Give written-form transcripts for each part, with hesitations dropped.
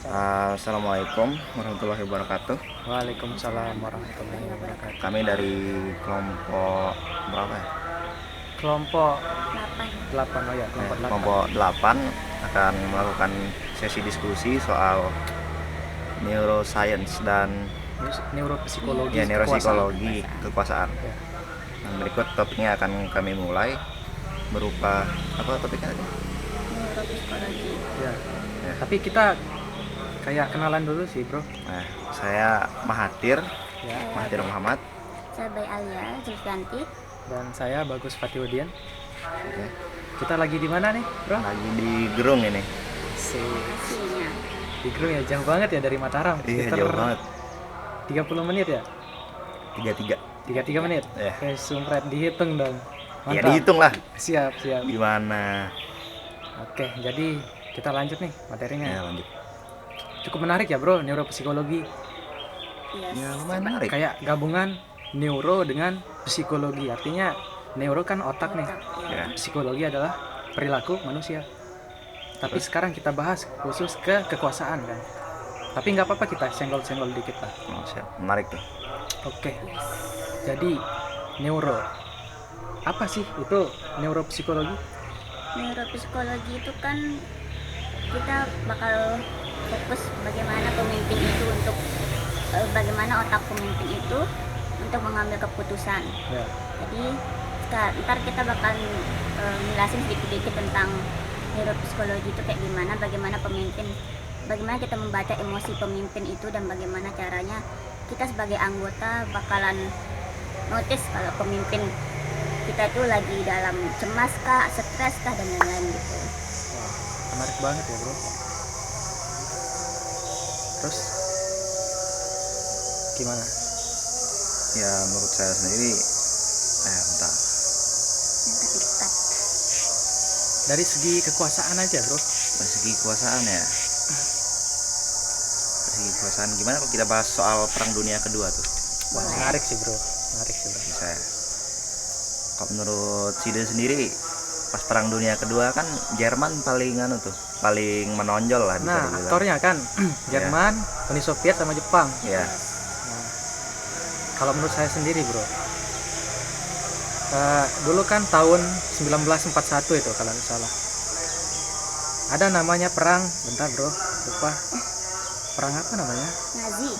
Assalamualaikum warahmatullahi wabarakatuh. Waalaikumsalam warahmatullahi wabarakatuh. Kami dari kelompok berapa ya? Kelompok 8. 8, oh ya, kelompok 8. Kelompok 8 akan melakukan sesi diskusi soal neuroscience dan Neuropsikologi, neuropsikologi kekuasaan. Ya. Nah, berikut topiknya akan kami mulai berupa apa topiknya tadi? Neuropsikologi. Ya. Ya. Tapi kita kayak kenalan dulu sih, Bro. Nah, saya Mahathir Ya. Muhammad. Saya Bay Alia Zulfianti. Dan saya Bagus Fatiudian. Oke. Kita lagi di mana nih, Bro? Lagi di Gerung ini. Hasilnya Di Gerung ya, jauh banget ya dari Mataram. Iya, Sekitar jauh banget. 30 menit ya? 33. 33 menit? Ya. Sumpret, dihitung dong. Ya Mantap. dihitung lah. Siap. Gimana? Oke, jadi kita lanjut nih materinya. Ya lanjut. Cukup menarik ya, Bro, neuropsikologi. Ya lumayan menarik. Kayak gabungan neuro dengan psikologi. Artinya neuro kan otak nih, Ya. psikologi adalah perilaku manusia. Tapi sekarang kita bahas khusus ke kekuasaan kan. Tapi nggak apa-apa, kita senggol-senggol dikit lah. Oh, siap. Menarik tuh. Oke. Jadi neuro, apa sih itu neuropsikologi? neuropsikologi itu kan kita bakal fokus bagaimana pemimpin itu untuk bagaimana otak pemimpin itu untuk mengambil keputusan. Ya. Jadi ntar kita bakal ngelasin sedikit-sedikit tentang neuropsikologi itu kayak gimana, bagaimana kita membaca emosi pemimpin itu, dan bagaimana caranya kita sebagai anggota bakalan notice kalau pemimpin kita itu lagi dalam cemas kah, stres kah, dan lain-lain gitu. Wah, menarik banget ya, Bro. Terus gimana? Ya menurut saya sendiri bentar. Nanti dekat. Dari segi kekuasaan aja, Bro. Dari segi kekuasaan ya. Dari segi kekuasaan gimana kalau kita bahas soal Perang Dunia Kedua tuh? Wah, menarik sih, Bro. Bisa ya. Kalau menurut Side sendiri pas Perang Dunia Kedua kan Jerman paling paling menonjol lah bisa Nah, dibilang. aktornya kan Jerman, Uni Soviet sama Jepang. Ya. Nah, kalau menurut saya sendiri, Bro, dulu kan tahun 1941 itu kalau nggak salah, ada namanya perang, bentar Bro, lupa, perang apa namanya? Nazi.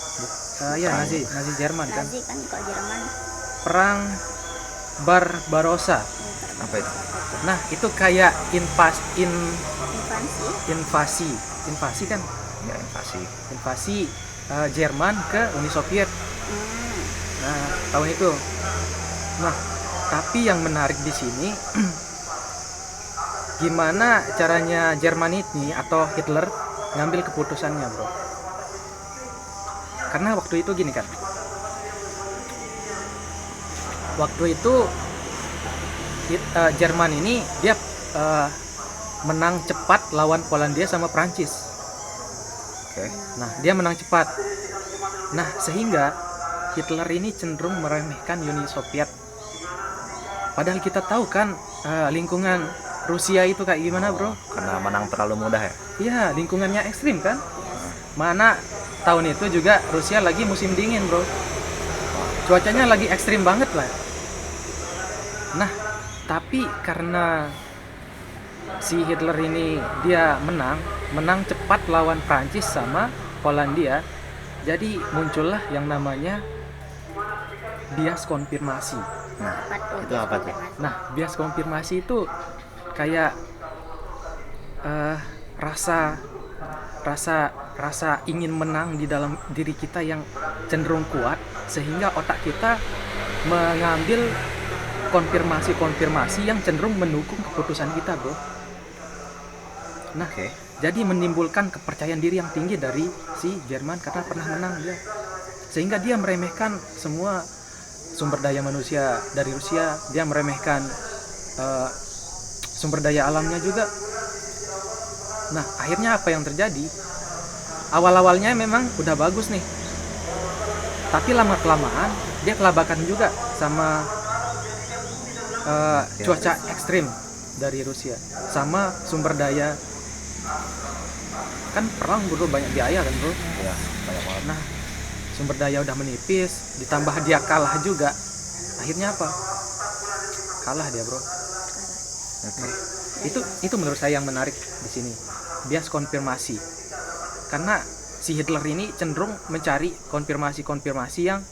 Ya Nazi Jerman kan, Nazi kan kok Jerman. perang Barbarossa. Apa itu? Nah, itu kayak invasi kan, Ya invasi. invasi Jerman ke Uni Soviet. Nah, tahun itu. Nah, tapi yang menarik di sini gimana caranya Jerman ini atau Hitler ngambil keputusannya, Bro. Karena waktu itu gini kan. Waktu itu Jerman ini dia menang cepat lawan Polandia sama Prancis. Oke. Nah, dia menang cepat. Nah, sehingga Hitler ini cenderung meremehkan Uni Soviet. Padahal kita tahu kan lingkungan Rusia itu kayak gimana, Bro? Karena menang terlalu mudah ya. Iya, lingkungannya ekstrim kan? Mana tahun itu juga Rusia lagi musim dingin, Bro. Cuacanya lagi ekstrim banget lah. Nah, tapi karena si Hitler ini dia menang cepat lawan Prancis sama Polandia, jadi muncullah yang namanya bias konfirmasi. Nah, itu apa tuh? Nah, bias konfirmasi itu kayak rasa ingin menang di dalam diri kita yang cenderung kuat, sehingga otak kita mengambil konfirmasi yang cenderung mendukung keputusan kita, Bro. Nah, Oke. jadi menimbulkan kepercayaan diri yang tinggi dari si Jerman karena pernah menang dia, sehingga dia meremehkan semua sumber daya manusia dari Rusia. Dia meremehkan sumber daya alamnya juga. Nah, akhirnya apa yang terjadi? Awal-awalnya memang udah bagus nih, tapi lama-kelamaan dia kelabakan juga sama cuaca ekstrim dari Rusia sama sumber daya kan perang bro, banyak biaya kan bro. Ya, banyak banget. Nah, sumber daya udah menipis, ditambah dia kalah juga, akhirnya apa? Kalah dia bro. Oke. Itu menurut saya yang menarik di sini, bias konfirmasi. Karena si Hitler ini cenderung mencari konfirmasi yang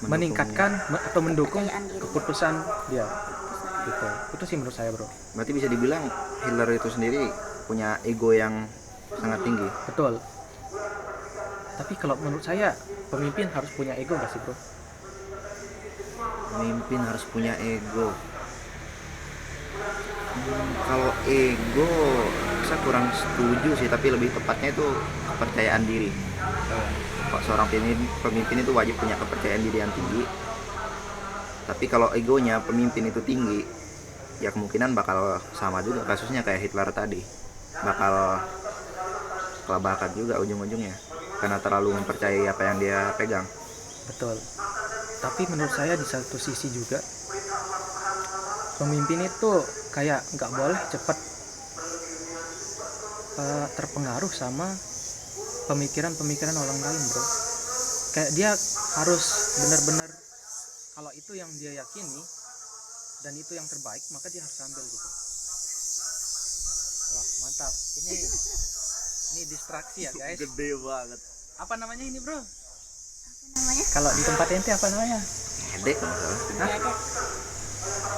meningkatkan atau mendukung Kepercayaan diri. keputusan dia. Gitu. Itu sih menurut saya bro. Berarti bisa dibilang Hitler itu sendiri punya ego yang sangat tinggi. Betul. Tapi kalau menurut saya pemimpin harus punya ego gak sih bro? Pemimpin harus punya ego. Kalau ego saya kurang setuju sih, tapi lebih tepatnya itu kepercayaan diri. Kalau seorang pemimpin itu wajib punya kepercayaan diri yang tinggi. Tapi kalau egonya pemimpin itu tinggi, ya kemungkinan bakal sama juga kasusnya kayak Hitler tadi, bakal kelabakan juga ujung-ujungnya karena terlalu mempercayai apa yang dia pegang. Betul. Tapi menurut saya di satu sisi juga pemimpin itu kayak nggak boleh cepat terpengaruh sama pemikiran orang lain bro. Kayak dia harus benar-benar, kalau itu yang dia yakini dan itu yang terbaik, maka dia harus ambil gitu. Wah mantap. Ini distraksi ya guys. Gede banget. Apa namanya ini bro? Namanya Kalau di tempat ente apa namanya? Hedek kalau nggak salah. ada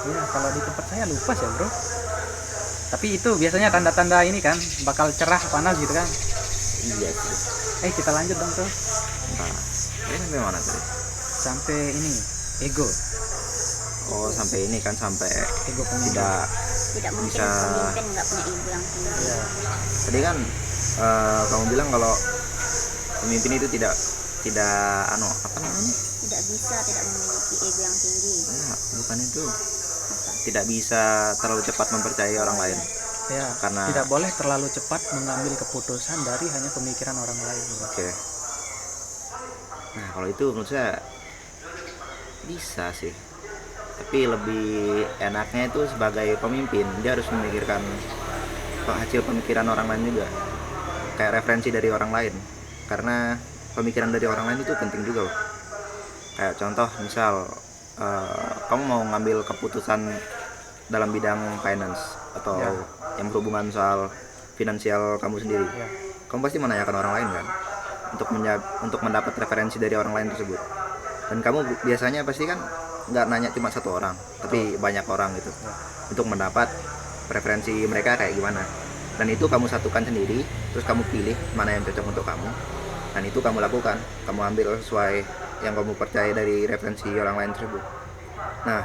Iya, kalau di tempat saya lupa sih bro. Tapi itu biasanya tanda-tanda ini kan bakal cerah panas gitu kan. Iya sih. Kita lanjut dong bro. Nah, ini sampai mana tadi? Sampai ini ego Oh, sampai ini kan, sampai pemimpin. tidak mungkin Bisa. pemimpin nggak punya ego yang tinggi. Iya. Tadi kan kamu bilang kalau pemimpin itu tidak apa namanya? Tidak bisa tidak memiliki ego yang tinggi. Nah, bukan itu. Apa? Tidak bisa terlalu cepat mempercayai orang lain. Ya, Karena- tidak boleh terlalu cepat mengambil keputusan dari hanya pemikiran orang lain bro. Oke. Nah, kalau itu menurut saya bisa sih. Tapi lebih enaknya itu sebagai pemimpin dia harus memikirkan hasil pemikiran orang lain juga. Kayak referensi dari orang lain. Karena pemikiran dari orang lain itu penting juga loh. Kayak contoh misal kamu mau ngambil keputusan dalam bidang finance atau Ya. yang berhubungan soal finansial kamu sendiri. Ya. Kamu pasti menanyakan orang lain kan untuk mendapat referensi dari orang lain tersebut. Dan kamu biasanya pasti kan nggak nanya cuma satu orang, tapi banyak orang gitu Ya. untuk mendapat preferensi mereka kayak gimana. Dan itu kamu satukan sendiri, terus kamu pilih mana yang cocok untuk kamu. Dan itu kamu lakukan, kamu ambil sesuai yang kamu percaya dari referensi orang lain tersebut. Nah,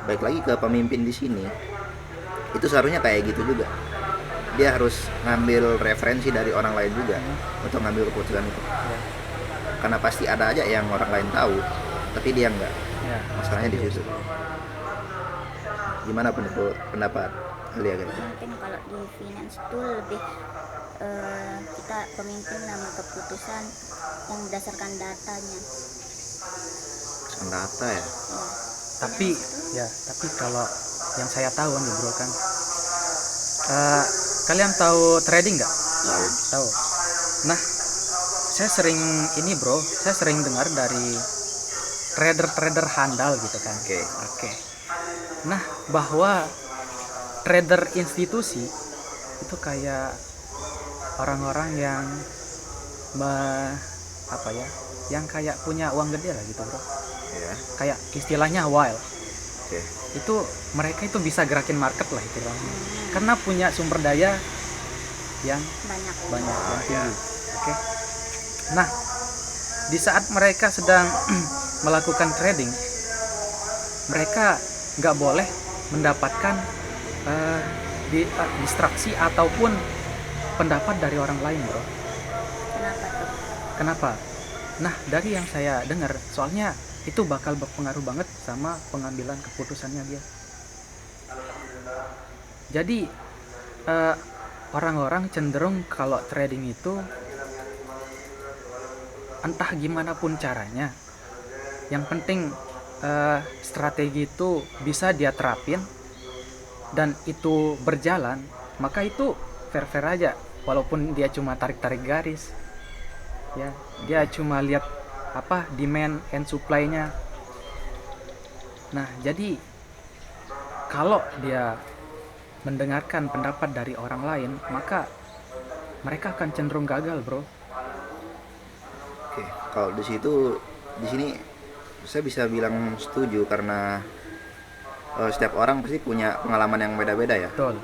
baik lagi ke pemimpin di sini, itu seharusnya kayak gitu juga. Dia harus ngambil referensi dari orang lain juga untuk ngambil keputusan itu. Ya. Karena pasti ada aja yang orang lain tahu, tapi dia enggak. Ya. Masalahnya di situ. Gimana pendapat Alia gitu? Mungkin kalau di finance itu lebih kita pemimpin ngambil keputusan yang berdasarkan datanya. Soal data ya. Ya. Tapi kalau yang saya tahu nih bro kan, kalian tahu trading nggak? Tahu. Tahu. Nah, saya sering dengar dari trader handal gitu kan. Oke. Nah, bahwa trader institusi itu kayak orang-orang yang yang kayak punya uang gede lah gitu bro. Ya. Kayak istilahnya wild. Oke. Itu mereka itu bisa gerakin market lah istilahnya. Karena punya sumber daya yang Banyak. banyak Oh, yang tinggi. Oke. Nah, di saat mereka sedang melakukan trading, mereka nggak boleh mendapatkan distraksi ataupun pendapat dari orang lain, bro. Kenapa tuh? Kenapa? Nah, dari yang saya dengar, soalnya itu bakal berpengaruh banget sama pengambilan keputusannya dia. Jadi orang-orang cenderung kalau trading itu entah gimana pun caranya, yang penting strategi itu bisa dia terapin dan itu berjalan, maka itu fair-fair aja, walaupun dia cuma tarik-tarik garis. Ya, dia cuma lihat apa demand and supply-nya. Nah, jadi kalau dia mendengarkan pendapat dari orang lain, maka mereka akan cenderung gagal, bro. Oke, kalau di sini saya bisa bilang setuju karena setiap orang pasti punya pengalaman yang beda-beda ya. Betul.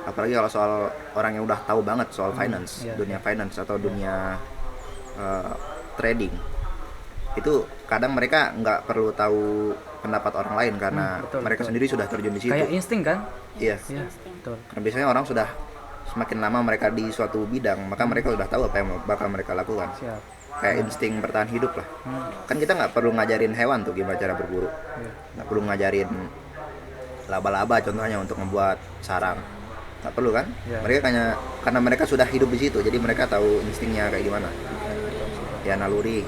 Apalagi kalau soal orang yang udah tahu banget soal finance, iya, dunia finance atau dunia trading. Itu kadang mereka nggak perlu tahu pendapat orang lain karena betul, mereka betul. sendiri sudah terjun di situ. Kayak insting kan? Iya. Iya, betul. Karena biasanya orang sudah semakin lama mereka di suatu bidang, maka mereka sudah tahu apa yang bakal mereka lakukan. Siap. Kayak insting bertahan hidup lah. Kan kita nggak perlu ngajarin hewan tuh gimana cara berburu. Iya. Nggak perlu ngajarin laba-laba contohnya untuk membuat sarang. Nggak perlu kan? Iya. Mereka karena mereka sudah hidup di situ, jadi mereka tahu instingnya kayak gimana. Ya naluri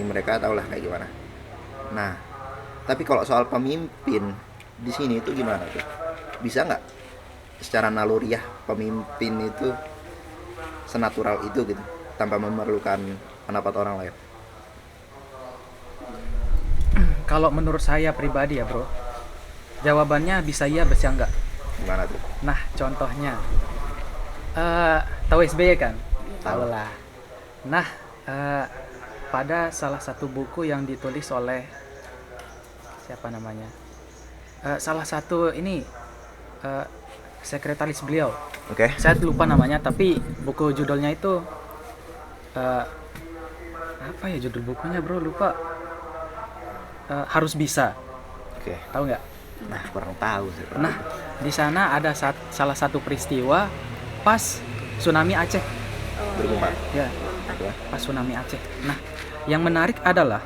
mereka tahu lah kayak gimana. Nah, tapi kalau soal pemimpin di sini itu gimana tuh? Bisa nggak secara naluriah pemimpin itu senatural itu gitu tanpa memerlukan pendapat orang lain? Kalau menurut saya pribadi ya, bro, jawabannya bisa iya, bisa enggak. Gimana tuh? Nah, contohnya tahu SBY kan? Tahu lah. Nah, pada salah satu buku yang ditulis oleh siapa namanya? Salah satu ini sekretaris beliau. Oke. Saya lupa namanya, tapi buku judulnya itu apa ya judul bukunya, bro? Lupa. Harus bisa. Oke. Tahu nggak? Nah, kurang tahu sih. Nah, di sana ada salah satu peristiwa pas tsunami Aceh. Bergumpat. Ya, Ya. pas tsunami Aceh. Nah, yang menarik adalah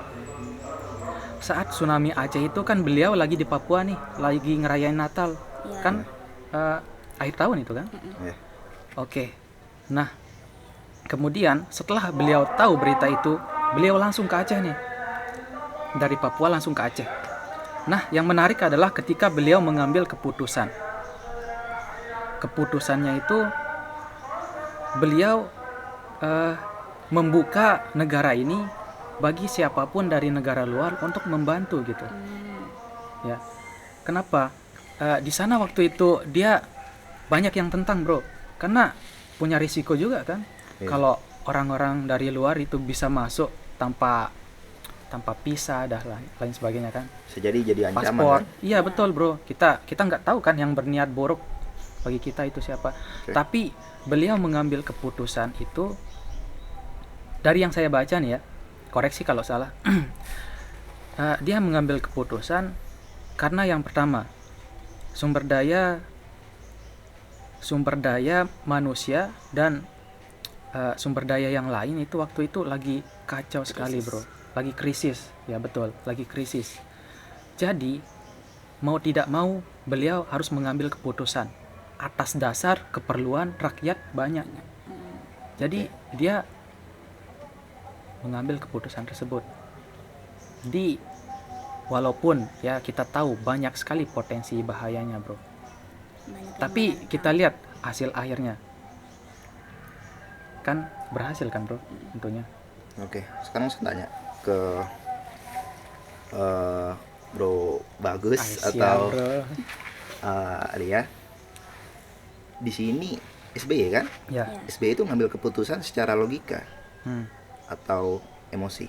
saat tsunami Aceh itu kan beliau lagi di Papua nih, lagi ngerayain Natal. Iya. Kan akhir tahun itu kan? Ya. Oke. Nah, kemudian setelah beliau tahu berita itu, beliau langsung ke Aceh nih. Dari Papua langsung ke Aceh. Nah, yang menarik adalah ketika beliau mengambil keputusan. Keputusannya itu beliau membuka negara ini bagi siapapun dari negara luar untuk membantu gitu. Ya. Kenapa? Di sana waktu itu dia banyak yang tentang, bro. Karena punya risiko juga kan. Iya. Kalau orang-orang dari luar itu bisa masuk tanpa visa dah lain sebagainya kan. Bisa jadi ancaman. Paspor. Kan? Iya, betul, bro. Kita nggak tahu kan yang berniat buruk bagi kita itu siapa. Oke. Tapi beliau mengambil keputusan itu dari yang saya baca nih ya. Koreksi kalau salah. Dia mengambil keputusan karena yang pertama, sumber daya manusia dan sumber daya yang lain itu waktu itu lagi kacau sekali, bro. Lagi krisis. Ya betul, lagi krisis. Jadi mau tidak mau beliau harus mengambil keputusan atas dasar keperluan rakyat banyak. Jadi dia mengambil keputusan tersebut. Jadi walaupun ya kita tahu banyak sekali potensi bahayanya, bro. Tapi kita lihat hasil akhirnya. Kan berhasil kan, bro, tentunya. Oke, sekarang saya tanya ke Bro Bagus atau bro. Alia. Di sini SBY kan? Ya. SBY itu ngambil keputusan secara logika atau emosi?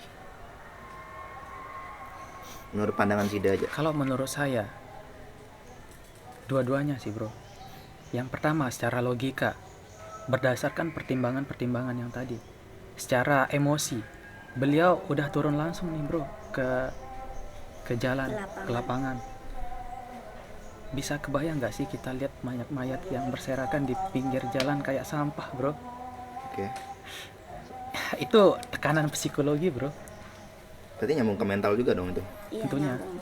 Menurut pandangan Sida aja. Kalau menurut saya dua-duanya sih, bro. Yang pertama secara logika, berdasarkan pertimbangan-pertimbangan yang tadi. Secara emosi, beliau udah turun langsung nih, bro, ke jalan, ke lapangan. Bisa kebayang nggak sih kita lihat mayat-mayat yang berserakan di pinggir jalan kayak sampah, bro? Oke. Itu tekanan psikologi, bro. Berarti nyambung ke mental juga dong itu. Iya, tentunya. nyambung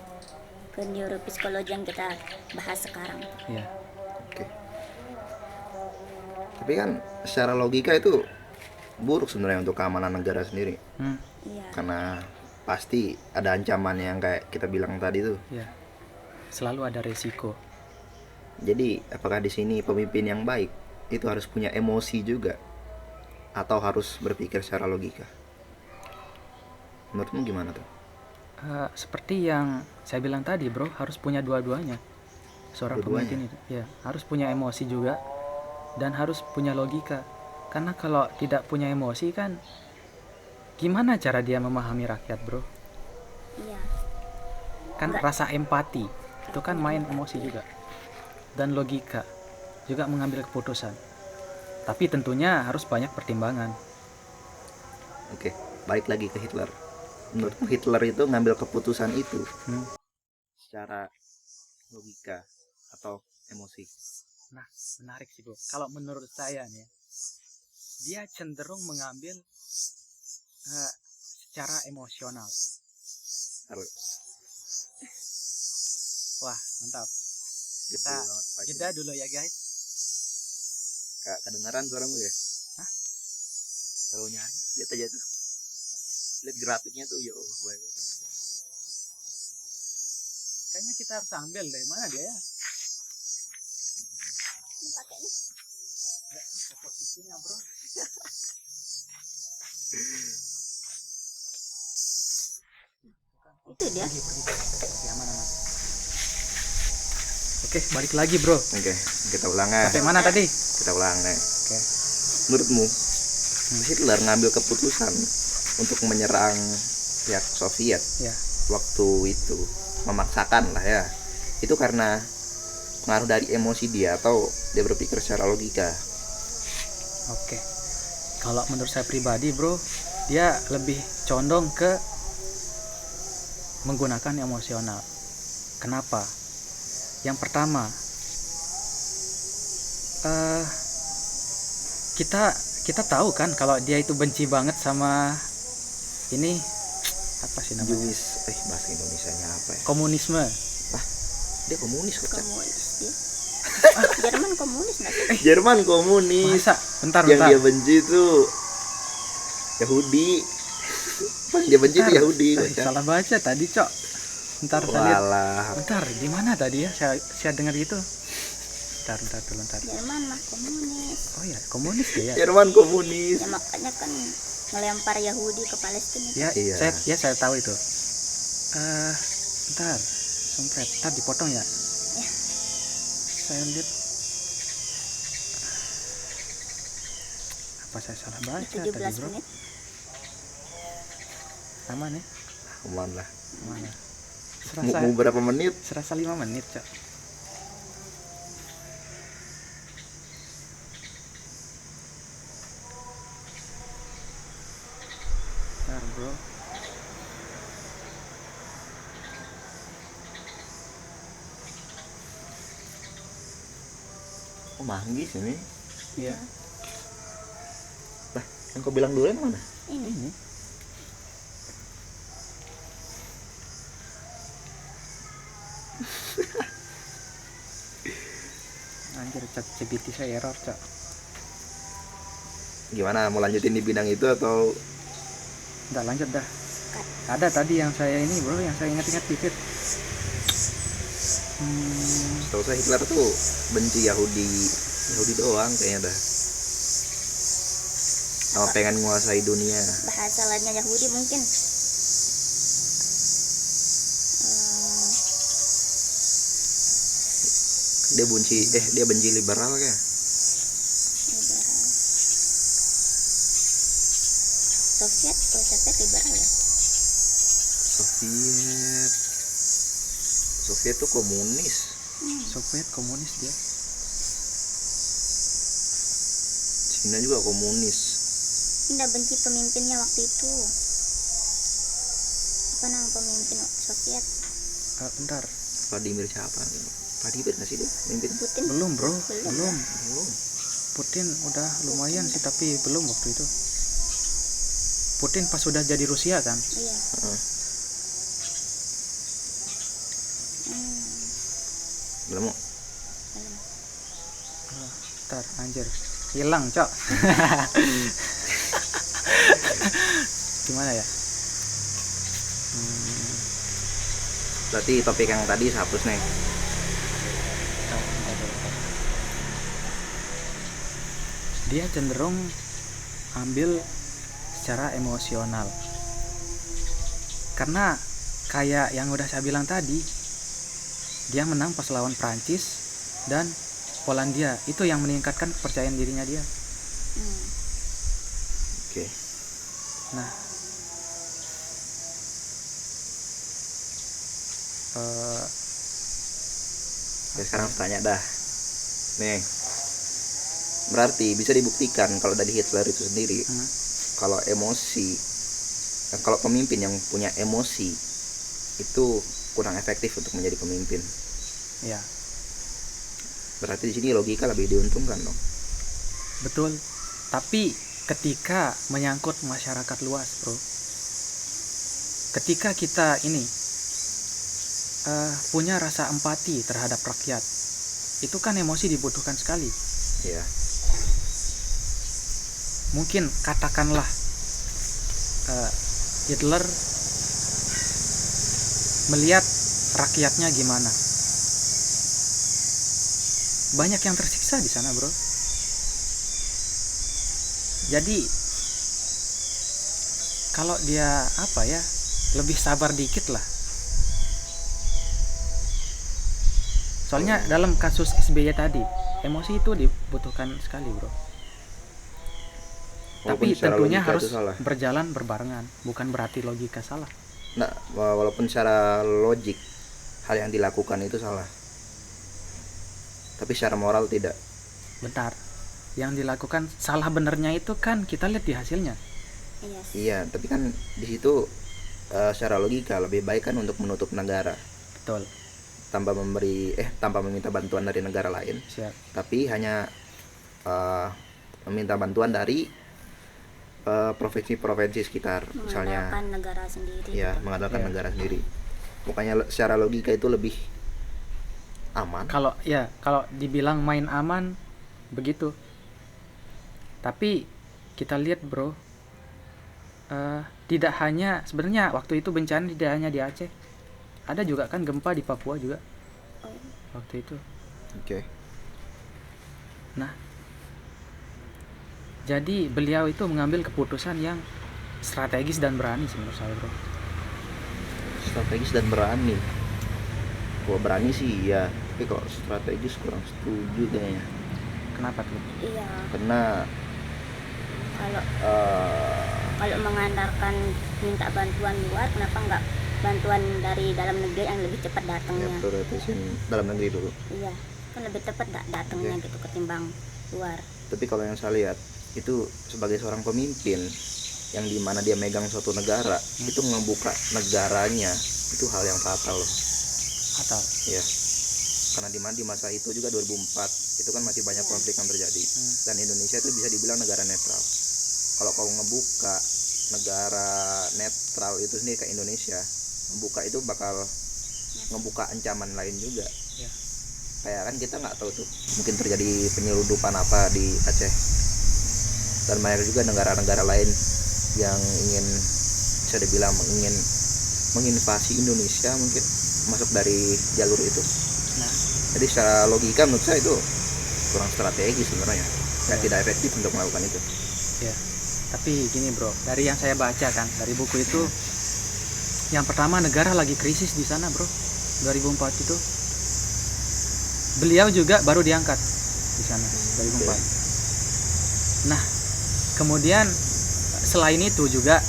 ke neuropsikologi yang kita bahas sekarang. Ya, Oke. Tapi kan secara logika itu buruk sebenarnya untuk keamanan negara sendiri. Iya. Karena pasti ada ancaman yang kayak kita bilang tadi tuh. ya. Selalu ada resiko. Jadi apakah di sini pemimpin yang baik itu harus punya emosi juga atau harus berpikir secara logika? Menurutmu gimana tuh? Seperti yang saya bilang tadi bro, harus punya dua-duanya. Seorang Dua-duanya? pemimpin itu ya harus punya emosi juga dan harus punya logika. Karena kalau tidak punya emosi kan gimana cara dia memahami rakyat bro? Iya. Kan rasa empati itu kan main emosi juga, dan logika juga mengambil keputusan, tapi tentunya harus banyak pertimbangan. Oke, balik lagi ke Hitler. Menurutmu Hitler itu ngambil keputusan itu secara logika atau emosi? Nah, menarik sih bro. Kalau menurut saya nih, dia cenderung mengambil secara emosional. Wah, mantap. Kita jeda dulu ya guys. Kak, kedengaran suaramu ya? Hah? Terlalu nyanyi. Lihat aja tuh. Lihat grafiknya tuh, ya Allah, baik. Kayaknya kita harus ambil deh. Mana dia ya? Ini pakai nih. Posisinya bro. Itu dia. Oke, aman. Oke, balik lagi bro. Oke, kita ulang ya. Sampai mana tadi? Kita ulang nih. Oke. Menurutmu Hitler ngambil keputusan untuk menyerang pihak Soviet Ya. waktu itu, memaksakan lah ya, itu karena pengaruh dari emosi dia atau dia berpikir secara logika? Oke. Kalau menurut saya pribadi bro, dia lebih condong ke menggunakan emosional. Kenapa? Yang pertama, kita tahu kan kalau dia itu benci banget sama ini apa sih namanya? Jewish, bahasa Indonesianya apa ya? Komunisme. Dia komunis kok. Cak. Komunis dia. Jerman komunis nggak sih? Jerman komunis. Masa? Bentar. Yang dia benci itu Yahudi. Paling dia benci itu Yahudi. Salah baca tadi, Cok. Bentar, saya lihat. Walah. Bentar, gimana tadi ya? Saya dengar gitu. Bentar. Jerman mah komunis. Oh ya, komunis ya. Jerman komunis. Ya makanya kan ngelempar Yahudi ke Palestina. Ya, Iya. saya tahu itu. Bentar, sumpret. Bentar dipotong ya. Ya. Saya lihat. Apa saya salah baca 17 tadi, bro? menit. Aman ya? Aman lah. Mana? Mau berapa menit? Serasa 5 menit, Cok. Bentar, bro. Oh, manggis ini. Iya. Lah, yang kau bilang dulu yang mana? Ini. Anjir, ChatGPT saya error, Cok. Gimana, mau lanjutin di bidang itu atau Udah lanjut dah. Ada tadi yang saya ini, bro, yang saya ingat-ingat dikit. setahu saya Hitler tuh benci Yahudi doang kayaknya dah, sama pengen menguasai dunia. Bahasa lainnya Yahudi mungkin. Dia benci liberal kayak. Liberal. Soviet liberal ya. Soviet tuh komunis. Soviet komunis dia. Cina juga komunis. Tidak benci pemimpinnya waktu itu. Apa nama pemimpin Soviet? Bentar. Vladimir siapa? Vladimir nggak sih dia pemimpin? Putin. Belum, bro. Belum. Belum. Putin udah lumayan sih, tapi belum waktu itu. Putin pas sudah jadi Rusia kan. Iya. Belum. Bentar, anjir. Hilang, Cok. Gimana ya? Berarti topik yang tadi hapus nih. Bentar dulu. dia cenderung ambil secara emosional. Karena kayak yang udah saya bilang tadi, dia menang pas lawan Prancis dan Polandia, itu yang meningkatkan kepercayaan dirinya dia. Oke. Nah, Oke, sekarang saya tanya dah. Nih. Berarti bisa dibuktikan kalau dari Hitler itu sendiri, kalau emosi, kalau pemimpin yang punya emosi itu kurang efektif untuk menjadi pemimpin. ya Berarti di sini logika lebih diuntungkan dong. betul. Tapi ketika menyangkut masyarakat luas, bro, ketika kita ini punya rasa empati terhadap rakyat, itu kan emosi dibutuhkan sekali. Iya. Mungkin katakanlah Hitler melihat rakyatnya gimana, banyak yang tersiksa di sana, bro. Jadi kalau dia lebih sabar dikit lah. Soalnya dalam kasus SBY tadi, emosi itu dibutuhkan sekali, bro. Walaupun Tapi secara tentunya logika harus itu salah. berjalan berbarengan, bukan berarti logika salah. Nah, walaupun secara logik hal yang dilakukan itu salah, tapi secara moral tidak. Bentar, yang dilakukan salah benernya itu kan kita lihat di hasilnya. Iya, tapi kan di situ secara logika lebih baik kan untuk menutup negara Betul, tanpa meminta bantuan dari negara lain, siap. tapi hanya meminta bantuan dari provinsi-provinsi sekitar, misalnya mengandalkan negara sendiri. ya gitu. mengandalkan Iya. negara sendiri. Makanya secara logika itu lebih aman. Kalau dibilang main aman begitu. Tapi kita lihat, bro, tidak hanya sebenarnya waktu itu bencana tidak hanya di Aceh, ada juga kan gempa di Papua juga waktu itu. Oke. Nah, jadi beliau itu mengambil keputusan yang strategis dan berani sih menurut saya, bro. Strategis dan berani. Kalau berani sih ya, tapi kalau strategis kurang setuju kayaknya. Kenapa tuh? Iya, Karena kalau kalau mengandalkan minta bantuan luar, kenapa nggak bantuan dari dalam negeri yang lebih cepat ya datangnya? prioritasin dalam negeri dulu. Iya, kan lebih cepat datangnya Oke. gitu ketimbang luar. Tapi kalau yang saya lihat itu sebagai seorang pemimpin yang dimana dia megang suatu negara, itu ngebuka negaranya itu hal yang fatal loh. Atau Ya. Karena di masa itu juga 2004 itu kan masih banyak konflik yang terjadi, dan Indonesia itu bisa dibilang negara netral. Kalau kau ngebuka negara netral itu sendiri ke Indonesia, ngebuka itu bakal ngebuka ancaman lain juga. ya. Kayak kan kita nggak tahu tuh, mungkin terjadi penyeludupan apa di Aceh, dan banyak juga negara-negara lain yang ingin, bisa dibilang ingin menginvasi Indonesia, mungkin masuk dari jalur itu. Nah, Jadi secara logika menurut saya itu kurang strategis sebenarnya, kayak Ya. tidak efektif untuk melakukan itu. ya. Tapi gini, bro, dari yang saya baca kan dari buku itu, yang pertama negara lagi krisis di sana, bro. 2004 itu beliau juga baru diangkat di sana 2004. Nah, kemudian selain itu juga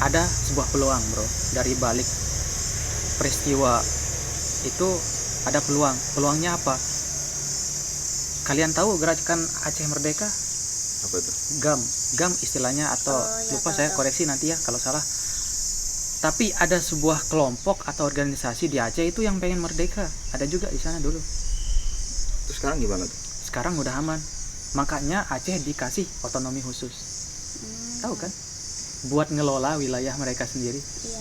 ada sebuah peluang, bro. Dari balik peristiwa itu ada peluang. Peluangnya apa? Kalian tahu gerakan Aceh Merdeka? Apa itu? GAM istilahnya, atau Oh, ya, lupa tahu, saya tahu. koreksi nanti ya kalau salah. Tapi ada sebuah kelompok atau organisasi di Aceh itu yang pengen merdeka, ada juga di sana dulu. Terus sekarang gimana tuh? Sekarang udah aman, makanya Aceh dikasih otonomi khusus. Tahu kan? Buat ngelola wilayah mereka sendiri. Iya,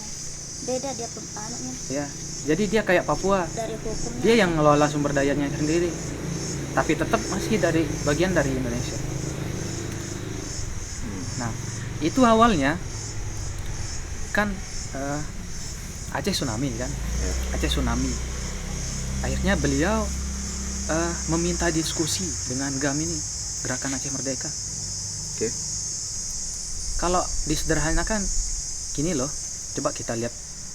beda dia anunya Ya, jadi dia kayak Papua, dari hukumnya. dia yang ngelola sumber dayanya sendiri, tapi tetap masih dari bagian dari Indonesia. Nah, itu awalnya kan Aceh tsunami kan, Ya. Aceh tsunami. Akhirnya beliau meminta diskusi dengan GAM ini, Gerakan Aceh Merdeka. Oke. Kalau disederhanakan gini loh, coba kita lihat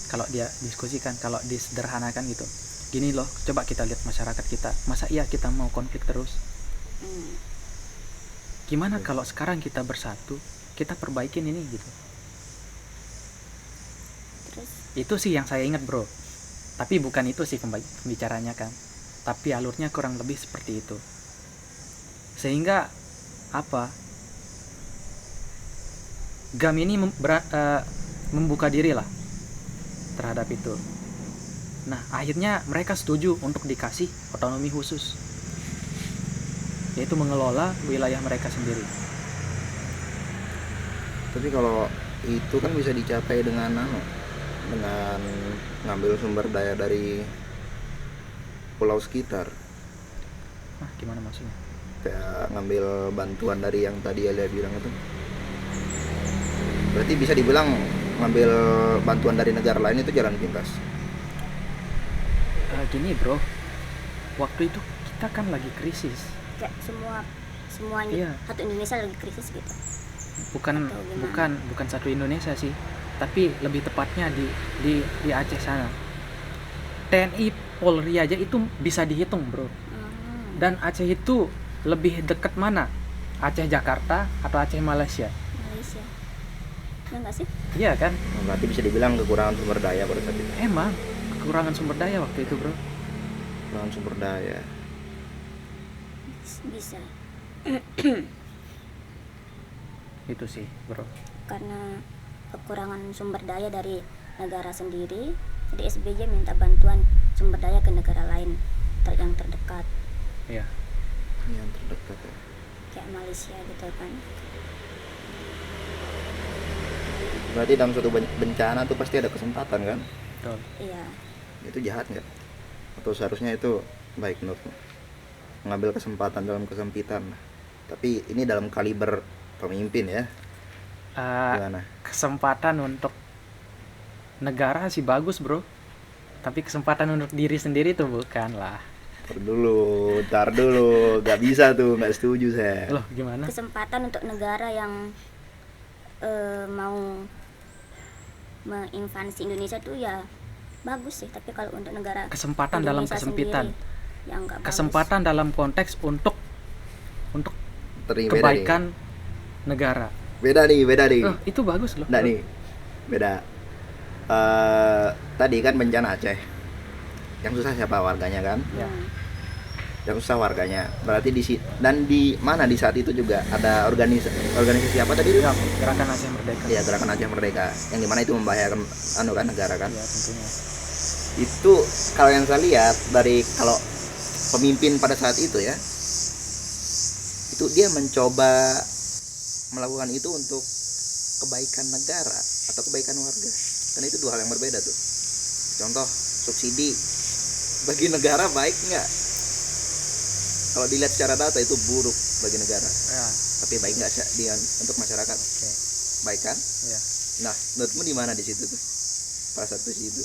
kalau dia diskusikan, kalau disederhanakan gitu. Gini loh, coba kita lihat masyarakat kita. Masa iya kita mau konflik terus? Gimana kalau sekarang kita bersatu, kita perbaikin ini gitu. Terus Itu sih yang saya ingat, bro. Tapi bukan itu sih pembicaranya kan. Tapi alurnya kurang lebih seperti itu. Sehingga apa? GAM ini membuka diri lah terhadap itu. Nah, akhirnya mereka setuju untuk dikasih otonomi khusus, yaitu mengelola wilayah mereka sendiri. Tapi kalau itu kan bisa dicapai dengan dengan ngambil sumber daya dari pulau sekitar, Nah, gimana maksudnya? kayak ngambil bantuan dari yang tadi Alia bilang itu. Berarti bisa dibilang ngambil bantuan dari negara lain itu jalan pintas. Gini bro, waktu itu kita kan lagi krisis. kayak semuanya Iya. satu Indonesia lagi krisis gitu. Bukan Atau gimana? bukan satu Indonesia sih, tapi lebih tepatnya di Aceh sana. TNI Polri aja itu bisa dihitung bro. Dan Aceh itu lebih dekat mana? Aceh Jakarta atau Aceh Malaysia? Malaysia. Ya nggak sih? Iya kan? Berarti bisa dibilang kekurangan sumber daya pada saat itu. Emang kekurangan sumber daya waktu itu bro. Kekurangan sumber daya. Bisa. Itu sih bro. Karena kekurangan sumber daya dari negara sendiri, jadi SBY minta bantuan sumber daya ke negara lain yang terdekat, Iya. Yang terdekat ya. kayak Malaysia gitu kan. Berarti dalam suatu bencana tuh pasti ada kesempatan kan? Betul. Iya. Itu jahat nggak? Atau seharusnya itu baik menurutmu? Mengambil kesempatan dalam kesempitan. Tapi ini dalam kaliber pemimpin ya. Gimana? Kesempatan untuk negara sih bagus bro, tapi kesempatan untuk diri sendiri tuh bukan lah. Ntar dulu, nggak bisa tuh, nggak setuju saya. Loh gimana? Kesempatan untuk negara yang mau menginvasi Indonesia tuh ya bagus sih, tapi kalau untuk negara Kesempatan dalam Indonesia kesempitan. sendiri, ya nggak bagus. Kesempatan dalam konteks untuk Beda kebaikan negara. nih. Beda nih. Oh, itu bagus loh. Nggak bro. nih, beda. Tadi kan bencana Aceh. Yang susah siapa? Warganya kan? Ya. Yang susah warganya. Berarti di mana di saat itu juga ada organisasi apa tadi? Gerakan Aceh Merdeka. Ya, Gerakan Aceh Merdeka. Yang dimana itu membahayakan kan negara kan? Ya tentunya. Itu kalau yang saya lihat dari kalau pemimpin pada saat itu ya, itu dia mencoba melakukan itu untuk kebaikan negara atau kebaikan warga. Kan itu dua hal yang berbeda tuh. Contoh subsidi bagi negara baik nggak? Kalau dilihat secara data itu buruk bagi negara. Ya. Tapi baik nggak untuk masyarakat? Oke. Baik kan? Ya. Nah, menurutmu di mana di situ tuh? Pada saat itu.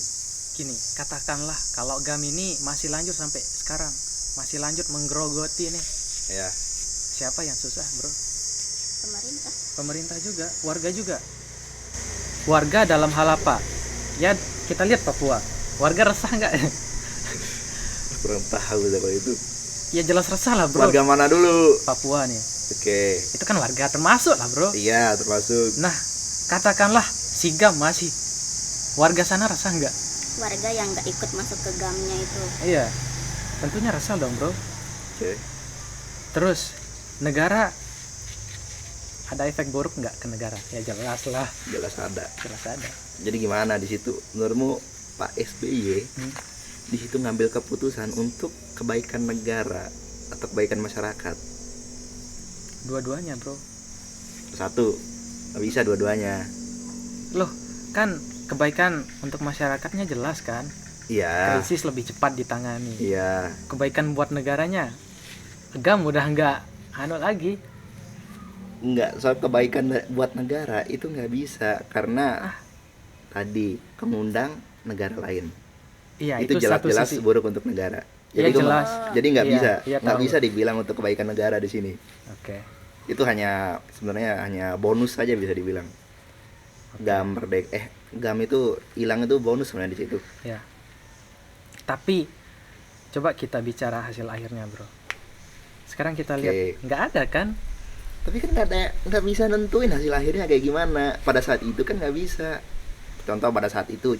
Gini, katakanlah kalau GAM ini masih lanjut sampai sekarang, masih lanjut menggerogoti nih. Ya. Siapa yang susah, bro? Pemerintah. Pemerintah juga, warga juga. Warga dalam hal apa? Ya, kita lihat Papua. Warga resah nggak? Kurang tahu kalau itu. Ya jelas resah lah, bro. Warga mana dulu? Papua nih. Oke. Itu kan warga termasuk lah, bro. Iya, termasuk. Nah, katakanlah si GAM masih. Warga sana resah nggak? Warga yang nggak ikut masuk ke GAM-nya itu. Iya. Tentunya resah dong, bro. Oke. Terus negara ada efek buruk nggak ke negara? Ya jelas lah, Jelas ada. jelas ada. Jadi gimana di situ? Menurutmu Pak SBY di situ ngambil keputusan untuk kebaikan negara atau kebaikan masyarakat? Dua-duanya, bro. Satu, nggak bisa dua-duanya. Loh, kan kebaikan untuk masyarakatnya jelas kan? Iya. Krisis lebih cepat ditangani. Iya. Kebaikan buat negaranya, GAM udah nggak lagi. Enggak, soal kebaikan buat negara itu nggak bisa karena tadi mengundang negara lain. Iya, Itu itu satu jelas-jelas sisi. buruk untuk negara. Jadi Ya, jelas. Jadi nggak Iya, bisa, iya, nggak tahu. bisa dibilang untuk kebaikan negara di sini. Oke. Itu sebenarnya hanya bonus saja bisa dibilang. GAM itu hilang itu bonus sebenarnya di situ. Ya. Tapi coba kita bicara hasil akhirnya, bro. Sekarang kita lihat Oke. nggak ada kan? Tapi kan nggak bisa nentuin hasil akhirnya kayak gimana. Pada saat itu kan nggak bisa. Contoh pada saat itu,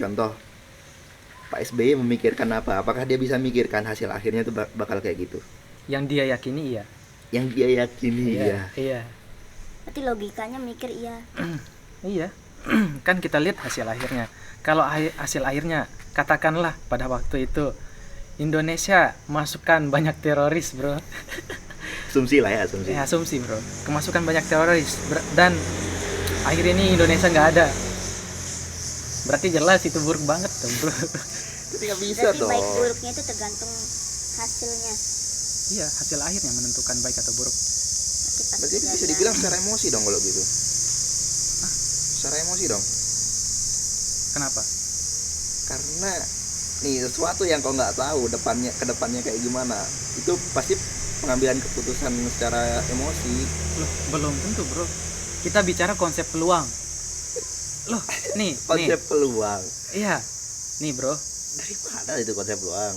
Pak SBY memikirkan apa? Apakah dia bisa memikirkan hasil akhirnya itu bakal kayak gitu? Yang dia yakini iya. Yang dia yakini ya. Iya. Berarti logikanya mikir iya. Iya. Kan kita lihat hasil akhirnya. Kalau hasil akhirnya katakanlah pada waktu itu Indonesia masukkan banyak teroris, bro. Asumsi lah ya, asumsi. Ya, asumsi, bro. Kemasukan banyak teroris dan akhir ini Indonesia nggak ada. Berarti jelas itu buruk banget dong, bro. Tapi nggak bisa Berarti dong. baik buruknya itu tergantung hasilnya. Iya, hasil akhirnya menentukan baik atau buruk. Berarti pas Berarti bisa kejadian- dibilang secara emosi dong kalau gitu. Secara emosi dong. Kenapa? Karena nih sesuatu yang kau nggak tahu kedepannya kayak gimana, itu pasti pengambilan keputusan secara emosi. Loh, belum tentu, bro. Kita bicara konsep peluang. Loh, nih. Konsep peluang. Iya. Nih, bro. Dari mana itu konsep peluang?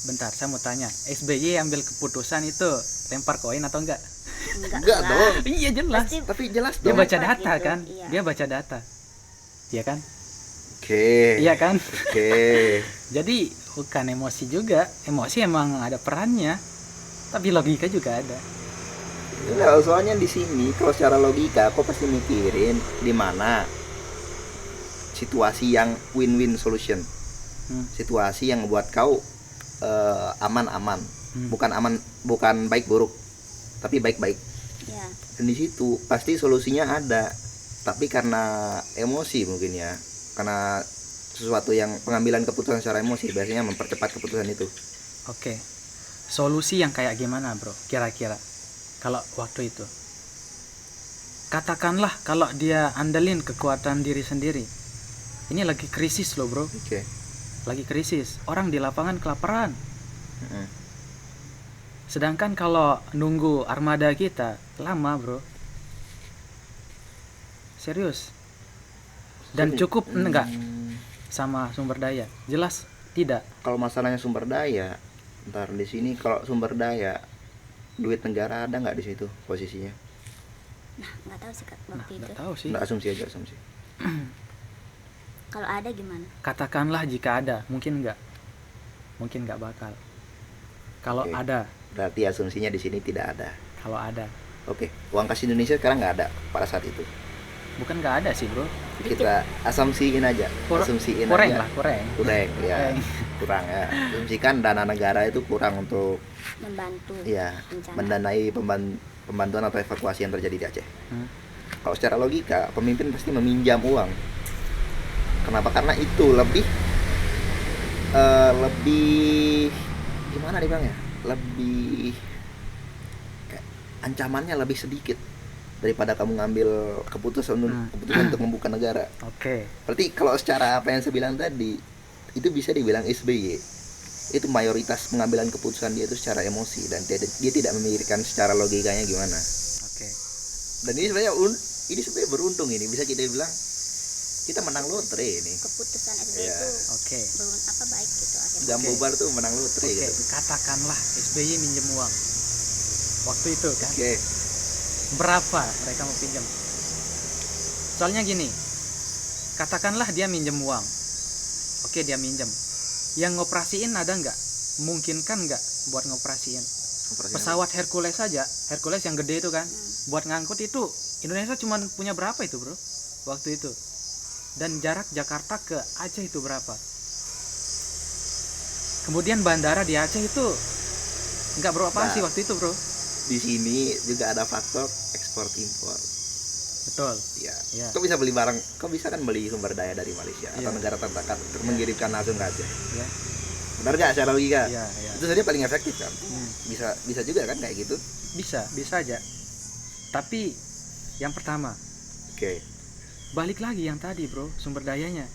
Bentar, saya mau tanya. SBY ambil keputusan itu lempar koin atau enggak? Enggak dong. Iya, jelas. Pasti Tapi jelas Dia dong. baca Lempar data gitu, kan? iya. Dia baca data. Iya kan? Oke. Iya kan? Oke. Jadi bukan emosi juga. Emosi emang ada perannya. Tapi logika juga ada. Enggak, soalnya di sini kalau secara logika kau pasti mikirin di mana situasi yang win-win solution. Situasi yang membuat kau aman-aman. Bukan baik buruk, tapi baik-baik. Ya. Dan di situ pasti solusinya ada. Tapi karena emosi mungkin ya. Karena sesuatu yang pengambilan keputusan secara emosi biasanya mempercepat keputusan itu. Oke. Solusi yang kayak gimana, bro? Kira-kira kalau waktu itu. Katakanlah kalau dia andelin kekuatan diri sendiri. Ini lagi krisis loh, bro. Oke. Lagi krisis. Orang di lapangan kelaparan. Mm-mm. Sedangkan kalau nunggu armada kita lama, bro. Serius. Dan cukup enggak sama sumber daya? Jelas tidak. Kalau masalahnya sumber daya, ntar di sini kalau sumber daya, duit negara ada nggak di situ posisinya? Nah, nggak tahu sih Kak, Nah, waktu itu. enggak tahu sih. Nggak, asumsi aja, asumsi. Kalau ada gimana? Katakanlah jika ada, mungkin enggak. Mungkin enggak bakal. Kalau Oke. ada, Berarti asumsinya di sini tidak ada. kalau ada. Oke, uang kas Indonesia sekarang nggak ada pada saat itu. Bukan enggak ada sih, bro. Kita asumsiin aja, asumsiin Kurang aja. lah, kurang. Kurang ya, Kurang. kurang ya. Asumsikan dana negara itu kurang untuk Membantu ya bencana. mendanai pembantuan atau evakuasi yang terjadi di Aceh. Hmm. Kalau secara logika, pemimpin pasti meminjam uang. Kenapa? Karena itu lebih gimana dibilangnya? Lebih kayak ancamannya lebih sedikit daripada kamu ngambil keputusan untuk membuka negara. Oke. Berarti kalau secara apa yang saya bilang tadi, itu bisa dibilang SBY itu mayoritas pengambilan keputusan dia itu secara emosi dan dia tidak memikirkan secara logikanya gimana. Oke. Dan ini sebenarnya beruntung, ini bisa kita bilang kita menang lotre ini. Keputusan SBY Iya. itu Oke. baik gitu akhirnya. Jam Oke. bubar tuh menang lotre Oke, gitu. katakanlah SBY minjem uang. Waktu itu kan. Oke. Berapa mereka mau pinjam? Soalnya gini. Katakanlah dia minjem uang. Oke, dia minjem. Yang ngoperasiin ada nggak? Mungkinkan nggak buat ngoperasiin? Pesawat Hercules saja, Hercules yang gede itu kan, buat ngangkut itu Indonesia cuma punya berapa itu, bro? Waktu itu. Dan jarak Jakarta ke Aceh itu berapa? Kemudian bandara di Aceh itu nggak beroperasi Nah. waktu itu, bro. Di sini juga ada faktor ekspor impor. Betul. Ya. Ya. Kau bisa beli barang, kau bisa kan beli sumber daya dari Malaysia atau Iya. negara terdekat untuk mengirimkan langsung ke Aceh. Ya. Benar nggak secara logika? Iya, iya. Itu saja paling efektif kan? Hmm. Bisa juga kan kayak gitu? Bisa aja. Tapi yang pertama, Oke. balik lagi yang tadi, bro, sumber dayanya.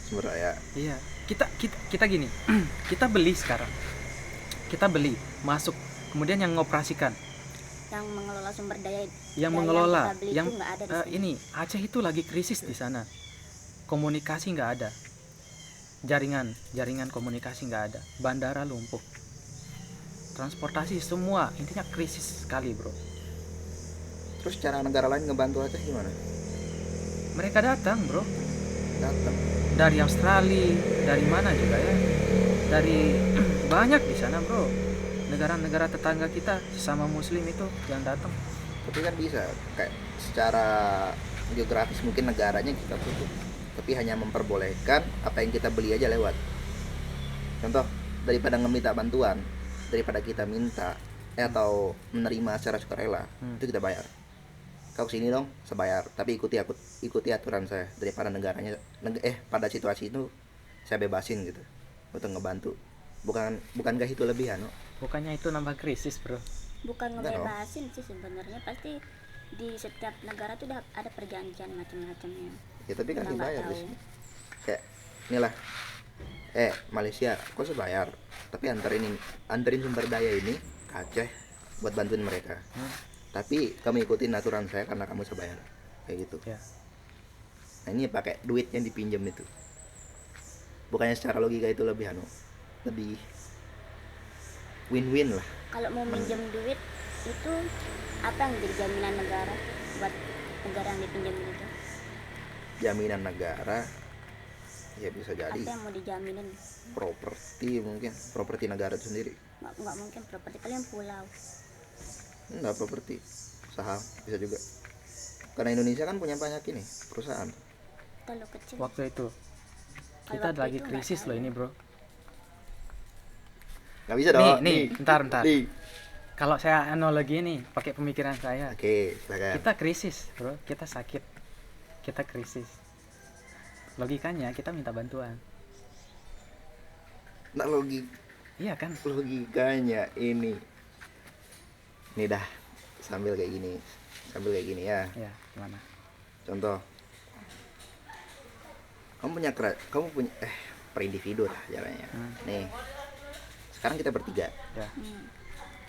Sumber daya. Iya. kita gini. Kita beli sekarang, kita beli masuk, kemudian yang mengoperasikan, Yang mengelola sumber daya yang daya mengelola, kita beli yang itu nggak ada di sini. ini Aceh itu lagi krisis di sana. Komunikasi nggak ada, jaringan komunikasi nggak ada, bandara lumpuh, transportasi semua intinya krisis sekali, bro. Terus cara negara lain ngebantu Aceh gimana? Mereka datang, bro, Datang. dari Australia, dari mana juga ya, dari banyak di sana, bro. Negara-negara tetangga kita sesama muslim itu yang datang. Tapi kan bisa kayak secara geografis mungkin negaranya kita tutup, tapi hanya memperbolehkan apa yang kita beli aja lewat. Contoh, daripada ngeminta bantuan, daripada kita minta atau menerima secara sukarela, itu kita bayar. Kau kesini dong, sebayar, tapi ikuti aturan saya. Daripada pada situasi itu saya bebasin gitu untuk ngebantu. Bukankah itu lebih anu? Bukannya itu nambah krisis, bro? Bukan Enggak dong. ngebebasin sih sebenarnya, pasti di setiap negara tuh udah ada perjanjian macam-macamnya. Ya tapi kan Kita nggak dibayar di tahu. sini. Kayak inilah, Malaysia, kau sebayar, tapi anterin sumber daya ini ke Aceh buat bantuin mereka. Tapi kamu ikutin aturan saya karena kamu sebayar, kayak gitu. Ya. Nah ini pakai duit yang dipinjam itu. Bukannya secara logika itu lebih lebih win-win lah. Kalau mau minjem duit itu apa yang jadi jaminan negara buat negara yang dipinjemin itu? Jaminan negara ya bisa Apa jadi yang mau dijaminin? properti negara itu sendiri. Nggak mungkin properti, kalian pulau. Enggak, properti, saham bisa juga. Karena Indonesia kan punya banyak ini perusahaan. Kalau kecil. Waktu itu Kalau kita waktu lagi itu nggak krisis tahu. loh ini, bro. Nggak bisa dong. Nih, bentar. Nih. Kalau saya analogi nih, pakai pemikiran saya, Oke, silakan. kita krisis, bro. Kita sakit, kita krisis. Logikanya kita minta bantuan, Nah, iya kan? logikanya ini dah sambil kayak gini ya. Ya, gimana? Contoh, kamu punya per individu lah jalannya. Nih, sekarang kita bertiga, Ya,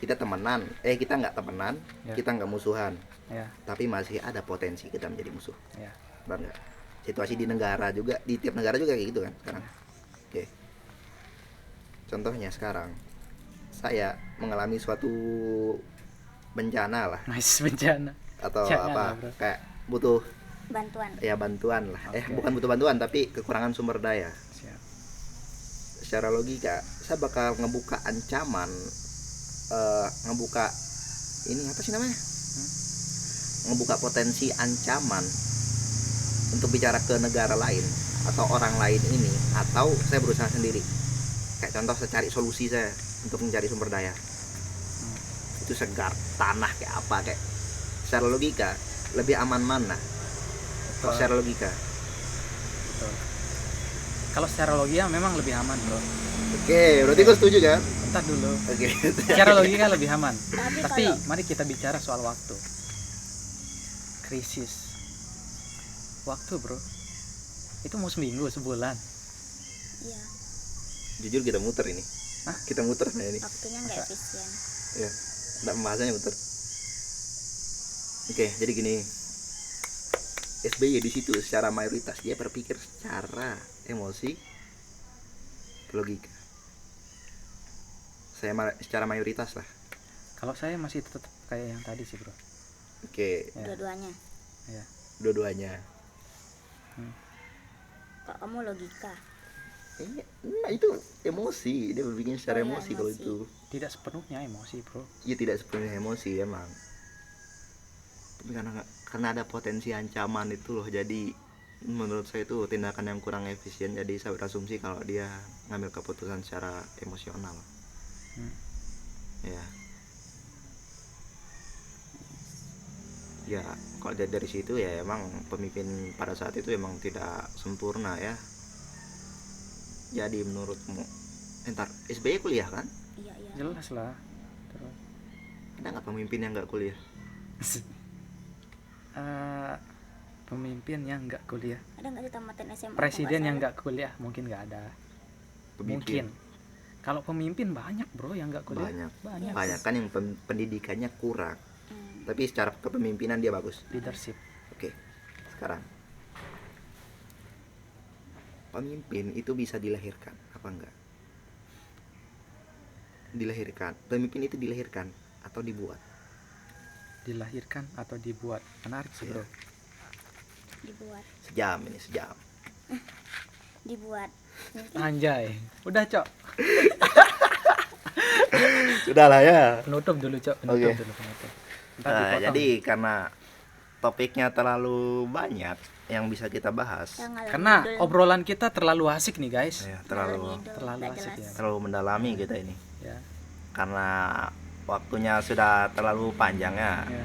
kita temenan, kita nggak temenan, Ya. kita nggak musuhan, ya, tapi masih ada potensi kita menjadi musuh. ya. Benar nggak? Situasi di negara juga, di tiap negara juga kayak gitu kan sekarang. Oke. Contohnya sekarang saya mengalami suatu bencana lah Nice, bencana. atau Jangan apa lah, bro. kayak butuh Bantuan. bantuan lah. Oke. Bukan butuh bantuan tapi kekurangan sumber daya. Siap. Secara logika saya bakal ngebuka ancaman, ngebuka ini apa sih namanya, ngebuka potensi ancaman untuk bicara ke negara lain atau orang lain ini, atau saya berusaha sendiri. Kayak contoh saya cari solusi saya untuk mencari sumber daya. Itu segar tanah kayak apa, kayak secara logika lebih aman mana? Kalau secara logika. Betul. Kalau secara logika memang lebih aman, bro. Oke, berarti kau setuju kan? Bentar dulu. Oke. Secara logika lebih aman. Tapi kalau- Mari kita bicara soal waktu. Krisis. Waktu, bro. Itu mau seminggu, sebulan. Iya, Jujur kita muter ini. Hah? Kita muter nah ini. waktunya nggak efisien. Ya, enggak pembahasannya muter. Oke, jadi gini. SBY di situ secara mayoritas dia berpikir secara emosi, logika. Secara mayoritas lah. Kalau saya masih tetap kayak yang tadi sih, bro. Oke, Ya. Dua-duanya. Ya. dua-duanya. Kok kamu logika? Nah itu emosi, dia berpikir secara Oh, ya, emosi kalau emosi. itu. Tidak sepenuhnya emosi, bro. Ya tidak sepenuhnya emosi emang. Tapi karena ada potensi ancaman itu loh, jadi menurut saya itu tindakan yang kurang efisien. Jadi saya berasumsi kalau dia ngambil keputusan secara emosional. Ya kalau dari situ ya emang pemimpin pada saat itu emang tidak sempurna ya. Jadi menurutmu entar SBY kuliah kan? Iya. Jelas lah. Terus Ada nggak pemimpin yang nggak kuliah? pemimpin yang nggak kuliah, Ada nggak sih tamatin SMA? presiden yang nggak kuliah mungkin nggak ada. Mungkin. Kalau pemimpin banyak bro yang nggak kuliah. Banyak kan yang pendidikannya kurang, tapi secara kepemimpinan dia bagus. Leadership. Oke, sekarang pemimpin itu bisa dilahirkan apa enggak? Dilahirkan. Pemimpin itu dilahirkan atau dibuat? Dilahirkan atau dibuat? Menarik sih bro. Dibuat. Sejam. Dibuat. Mungkin Anjay. Udah cok. Sudah lah ya. Penutup dulu cok. Oke. Penutup. Ntar Nah, dipotong. jadi karena topiknya terlalu banyak yang bisa kita bahas, yang ngalor Karena ngidul, obrolan kita terlalu asik nih guys. ya, ngalor ngidul, terlalu nggak asik jelas. ya. terlalu mendalami kita ini. Ya. Karena waktunya sudah terlalu panjang ya. Ya.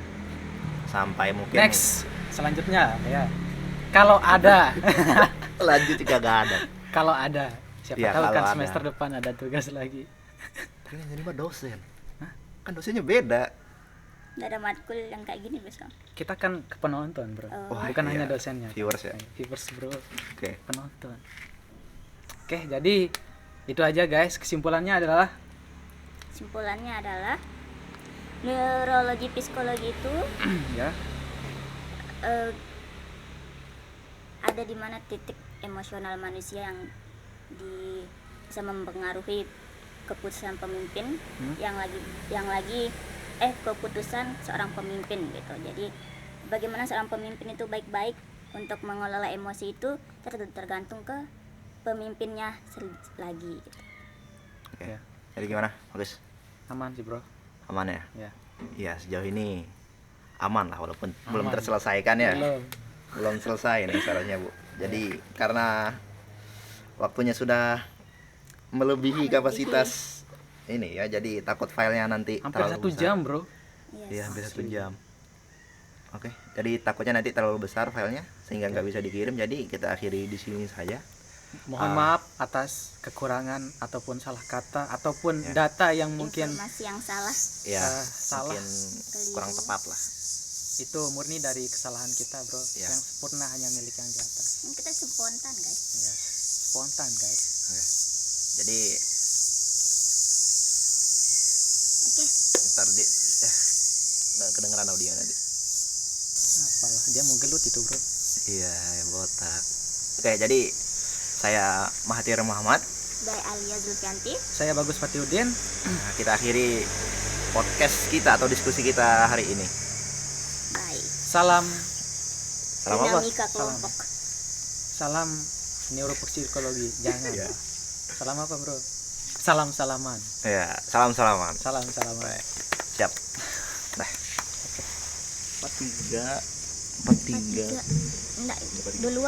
Sampai mungkin Next, selanjutnya ya. Kalau ada, lanjut juga gak ada. kalau ada, siapa Ya, tahu kalau kan ada. semester depan ada tugas lagi. Tapi yang jadi mah dosen. Kan dosennya beda. Nggak ada matkul yang kayak gini besok. Kita kan ke penonton bro, Oh. Wah, bukan iya. hanya dosennya. Viewers ya. Viewers bro, Oke. penonton. Oke, jadi itu aja guys. Kesimpulannya adalah Simpulannya adalah neurologi psikologi itu ya eh, ada di mana titik emosional manusia yang bisa mempengaruhi keputusan pemimpin yang lagi keputusan seorang pemimpin gitu. Jadi bagaimana seorang pemimpin itu baik-baik untuk mengelola emosi itu tergantung ke pemimpinnya lagi gitu. Oke. Ya. Jadi gimana? Bagus. aman sih bro. Aman ya? Ya. Iya, sejauh ini aman lah walaupun belum Aman. terselesaikan ya. Belum. Selesai nih sarannya, Bu. Jadi karena waktunya sudah melebihi kapasitas ini ya, jadi takut filenya nanti Hampir terlalu 1 besar. jam bro. Iya, Yes. hampir 1 jam. Oke, jadi takutnya nanti terlalu besar filenya sehingga nggak bisa dikirim. Jadi kita akhiri di sini saja. Mohon maaf atas kekurangan ataupun salah kata ataupun Ya. data yang mungkin Informasi yang salah Ya, salah. mungkin kurang tepat lah. itu murni dari kesalahan kita bro. Ya. Yang sempurna hanya milik yang di atas. kita spontan guys. Ya. Spontan guys. Oke. Jadi Oke. ntar nggak kedengeran audio nanti. Apalah dia mau gelut itu bro. Iya, botak. Oke, jadi saya Mahathir Muhammad. By Alia Zulfianti. Saya Bagus Fatihudin. Nah, kita akhiri podcast kita atau diskusi kita hari ini. Bye. Salam Salam apa? Dinamika kelompok. salam neuropsikologi. Jangan. Iya. Salam apa bro? Salam salaman. Ya, salam-salaman. Salam salaman. Siap. Nah. 43 Enggak, duluan.